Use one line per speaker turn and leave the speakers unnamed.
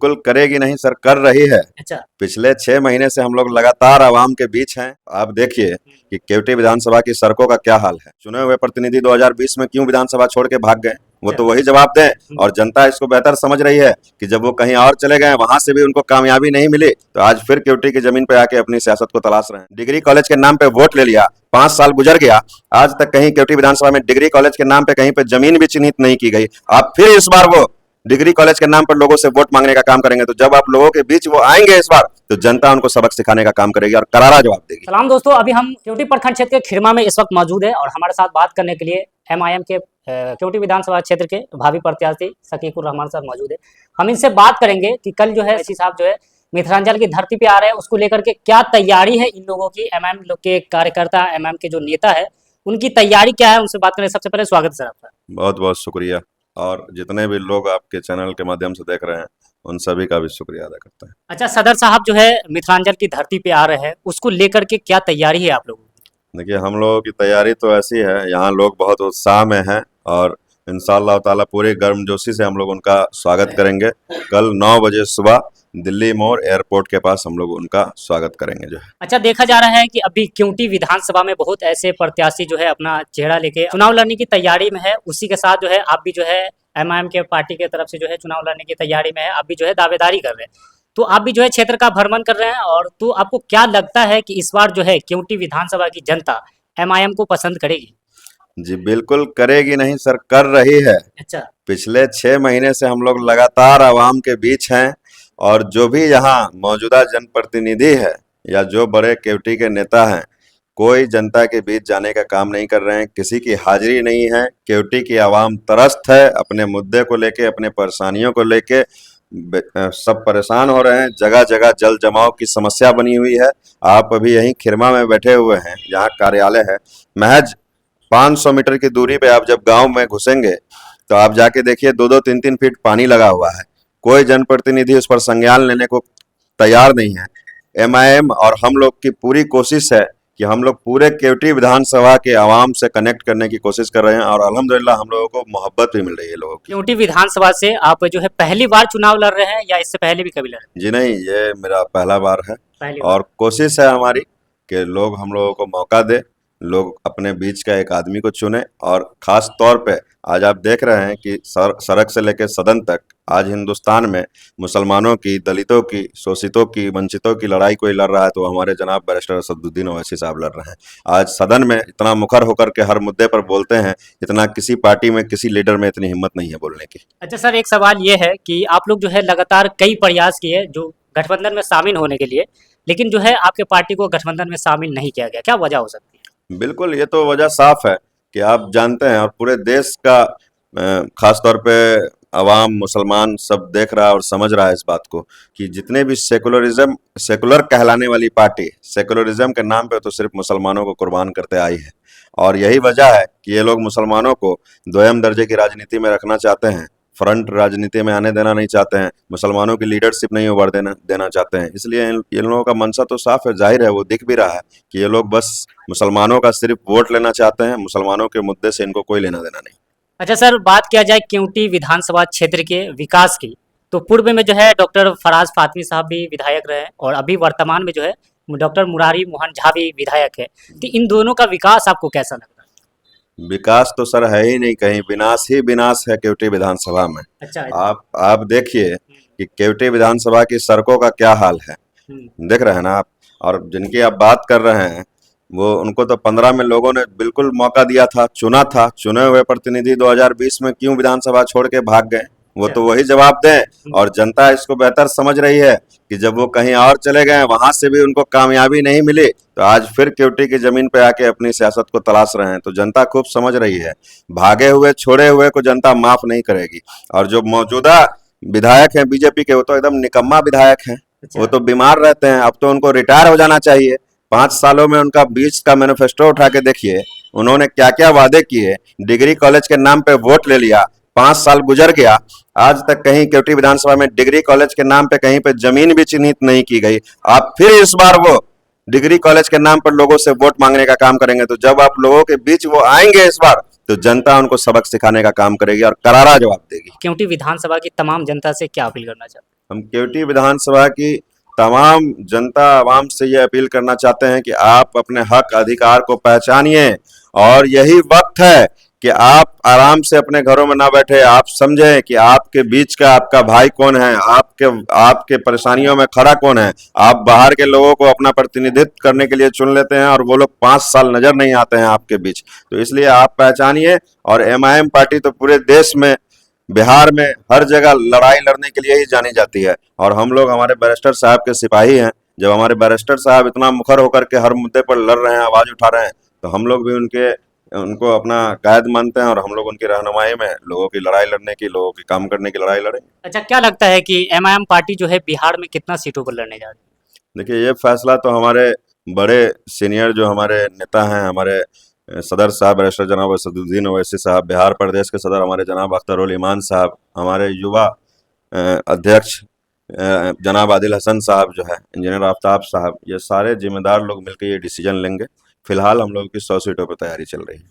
बिल्कुल करेगी नहीं सर, कर रही है।
अच्छा।
पिछले 6 महीने से हम लोग लगातार आवाम के बीच हैं। आप देखिए कि केवटी विधानसभा की सड़कों का क्या हाल है। चुने हुए प्रतिनिधि 2020 में क्यों विधानसभा छोड़ के भाग गए, वो तो वही जवाब दें। और जनता इसको बेहतर समझ रही है कि जब वो कहीं और चले गए, वहां से भी उनको कामयाबी नहीं मिली, तो आज फिर केवटी की जमीन पे आके अपनी सियासत को तलाश रहे हैं। डिग्री कॉलेज के नाम पे वोट ले लिया, 5 साल गुजर गया, आज तक कहीं केवटी विधानसभा में डिग्री कॉलेज के नाम पे कहीं पे जमीन भी चिन्हित नहीं की गई। आप फिर इस बार वो डिग्री कॉलेज के नाम पर लोगों से वोट मांगने का काम करेंगे, तो जब आप लोगों के बीच वो आएंगे इस बार, तो जनता उनको सबक सिखाने का काम करेगी और करारा जवाब देगी।
सलाम दोस्तों, अभी हम केवटी प्रखंड क्षेत्र के खिरमा में इस वक्त मौजूद है और हमारे साथ बात करने के लिए MIM के केवटी विधानसभा क्षेत्र के भावी प्रत्याशी शकीकुर रहमान साहब मौजूद है। हम इनसे बात करेंगे कि कल जो है एससी साहब जो है मिथिलांचल की धरती पे आ रहे हैं, उसको लेकर के क्या तैयारी है इन लोगों की, MIM लोग के कार्यकर्ता, MIM के जो नेता है उनकी तैयारी क्या है, उनसे बात करें। सबसे पहले स्वागत है सर आपका।
बहुत बहुत शुक्रिया, और जितने भी लोग आपके चैनल के माध्यम से देख रहे हैं उन सभी का भी शुक्रिया अदा करते हैं।
अच्छा, सदर साहब जो है मिथिलांचल की धरती पे आ रहे हैं, उसको लेकर के क्या तैयारी है आप लोगों की?
देखिए, हम लोगों की तैयारी तो ऐसी है, यहाँ लोग बहुत उत्साह में हैं और इंशाअल्लाह ताला पूरी गर्मजोशी से हम लोग उनका स्वागत करेंगे। कल 9 बजे सुबह दिल्ली मोड़ एयरपोर्ट के पास हम लोग उनका स्वागत करेंगे जो है।
अच्छा, देखा जा रहा है कि अभी केवटी विधानसभा में बहुत ऐसे प्रत्याशी जो है अपना चेहरा लेके चुनाव लड़ने की तैयारी में है। उसी के साथ जो है आप भी जो है MIM के पार्टी की तरफ से जो है चुनाव लड़ने की तैयारी में है, आप भी जो है दावेदारी कर रहे हैं, तो आप भी जो है क्षेत्र का भ्रमण कर रहे हैं। और तो आपको क्या लगता है कि इस बार जो है केवटी विधानसभा की जनता MIM को पसंद करेगी?
जी बिल्कुल करेगी नहीं सर, कर रही है।
अच्छा।
पिछले 6 महीने से हम लोग लगातार आवाम के बीच हैं, और जो भी यहाँ मौजूदा जनप्रतिनिधि है या जो बड़े केवटी के नेता हैं, कोई जनता के बीच जाने का काम नहीं कर रहे हैं। किसी की हाजिरी नहीं है। केवटी की आवाम त्रस्त है, अपने मुद्दे को लेके, अपने परेशानियों को लेके सब परेशान हो रहे हैं। जगह जगह जल जमाव की समस्या बनी हुई है। आप अभी यहीं खिरमा में बैठे हुए हैं, जहाँ कार्यालय है। महज 500 मीटर की दूरी पे आप जब गांव में घुसेंगे तो आप जाके देखिए, 2-2, 3-3 फीट पानी लगा हुआ है। कोई जनप्रतिनिधि उस पर संज्ञान लेने को तैयार नहीं है। MIM और हम लोग की पूरी कोशिश है कि हम लोग पूरे केवटी विधानसभा के आवाम से कनेक्ट करने की कोशिश कर रहे हैं, और अल्हम्दुलिल्लाह हम लोगों को मोहब्बत भी मिल रही है लोगों की।
केवटी विधानसभा से आप जो है पहली बार चुनाव लड़ रहे हैं या इससे पहले भी कभी लड़े?
जी नहीं, ये मेरा पहला बार है, और कोशिश है हमारी कि लोग हम लोगों को मौका दे, लोग अपने बीच का एक आदमी को चुने। और खास तौर पे आज आप देख रहे हैं कि सड़क से लेकर सदन तक आज हिंदुस्तान में मुसलमानों की, दलितों की, शोषितों की, वंचितों की लड़ाई कोई लड़ रहा है, तो हमारे जनाब बैरिस्टर असदुद्दीन ओवैसी साहब लड़ रहे हैं। आज सदन में इतना मुखर होकर के हर मुद्दे पर बोलते हैं, इतना किसी पार्टी में, किसी लीडर में इतनी हिम्मत नहीं है बोलने की।
अच्छा सर, एक सवाल ये है कि आप लोग जो है लगातार कई प्रयास किए जो गठबंधन में शामिल होने के लिए, लेकिन जो है आपके पार्टी को गठबंधन में शामिल नहीं किया गया, क्या वजह हो सकती है?
बिल्कुल, ये तो वजह साफ है कि आप जानते हैं, और पूरे देश का खास तौर पे अवाम, मुसलमान सब देख रहा है और समझ रहा है इस बात को कि जितने भी सेकुलर कहलाने वाली पार्टी, सेकुलरिज्म के नाम पे तो सिर्फ मुसलमानों को कुर्बान करते आई है। और यही वजह है कि ये लोग मुसलमानों को दोयम दर्जे की राजनीति में रखना चाहते हैं, फ्रंट राजनीति में आने देना नहीं चाहते हैं, मुसलमानों की लीडरशिप नहीं उभर देना चाहते हैं। इसलिए इन लोगों का मंशा तो साफ है, जाहिर है, वो दिख भी रहा है कि ये लोग बस मुसलमानों का सिर्फ वोट लेना चाहते हैं। मुसलमानों के मुद्दे से इनको कोई लेना देना नहीं।
अच्छा सर, बात किया जाए केवटी विधानसभा क्षेत्र के विकास की, तो पूर्व में जो है डॉक्टर फराज फातमी साहब भी विधायक रहे और अभी वर्तमान में जो है डॉक्टर मुरारी मोहन झा भी विधायक है, तो इन दोनों का विकास आपको कैसा लग रहा है?
विकास तो सर है ही नहीं, कहीं विनाश ही विनाश है केवटी विधानसभा में।
अच्छा।
आप देखिए कि केवटी विधानसभा की सड़कों का क्या हाल है, देख रहे हैं ना आप। और जिनकी आप बात कर रहे हैं, वो उनको तो 15 में लोगों ने बिल्कुल मौका दिया था, चुना था। चुने हुए प्रतिनिधि 2020 में क्यों विधानसभा छोड़ के भाग गए, वो तो वही जवाब दें। और जनता इसको बेहतर समझ रही है कि जब वो कहीं और चले गए, वहां से भी उनको कामयाबी नहीं मिली, तो आज फिर केवटी की जमीन पे आके अपनी सियासत को तलाश रहे हैं। तो जनता खूब समझ रही है, भागे हुए, छोड़े हुए को जनता माफ नहीं करेगी। और जो मौजूदा विधायक हैं बीजेपी के, वो तो एकदम निकम्मा विधायक हैं। वो तो बीमार रहते हैं, अब तो उनको रिटायर हो जाना चाहिए। 5 सालों में उनका बीच का मैनिफेस्टो उठा के देखिए, उन्होंने क्या क्या वादे किए। डिग्री कॉलेज के नाम पे वोट ले लिया, 5 साल गुजर गया, आज तक कहीं केवटी विधानसभा में डिग्री कॉलेज के नाम पे कहीं पे जमीन भी चिन्हित नहीं की गई। आप फिर इस बार वो डिग्री कॉलेज के नाम पर लोगों से वोट मांगने का काम करेंगे, तो जब आप लोगों के बीच वो आएंगे इस बार, तो जनता उनको सबक सिखाने का काम करेगी और करारा जवाब देगी।
केवटी विधानसभा की तमाम जनता से क्या अपील करना चाहते हैं?
हम केवटी विधानसभा की तमाम जनता आवाम से ये अपील करना चाहते हैं कि आप अपने हक अधिकार को पहचानिए और यही वक्त है कि आप आराम से अपने घरों में ना बैठे, आप समझें कि आपके बीच का आपका भाई कौन है, आपके परेशानियों में खड़ा कौन है। आप बाहर के लोगों को अपना प्रतिनिधित्व करने के लिए चुन लेते हैं और वो लोग 5 साल नजर नहीं आते हैं आपके बीच। तो इसलिए आप पहचानिए। और एमआईएम पार्टी तो पूरे देश में, बिहार में हर जगह लड़ाई लड़ने के लिए ही जानी जाती है। और हम लोग हमारे बैरिस्टर साहब के सिपाही हैं। जब हमारे बैरिस्टर साहब इतना मुखर होकर के हर मुद्दे पर लड़ रहे हैं, आवाज उठा रहे हैं, तो हम लोग भी उनको अपना कायद मानते हैं और हम लोग उनकी रहनुमाई में लोगों की लड़ाई लड़ने की, लोगों की काम करने की लड़ाई लड़ेंगे।
अच्छा, क्या लगता है कि एमआईएम पार्टी जो है बिहार में कितना सीटों पर लड़ने जा रही है?
देखिए, ये फैसला तो हमारे बड़े सीनियर जो हमारे नेता हैं, हमारे सदर साहब बैरिस्टर जनाब असदुद्दीन ओवैसी साहब, बिहार प्रदेश के सदर हमारे जनाब अख्तरुल ईमान साहब, हमारे युवा अध्यक्ष जनाब आदिल हसन साहब, जो है इंजीनियर आफ्ताब साहब, ये सारे जिम्मेदार लोग मिलकर ये डिसीजन लेंगे। फिलहाल हम लोग की 100 सीटों पर तैयारी चल रही है।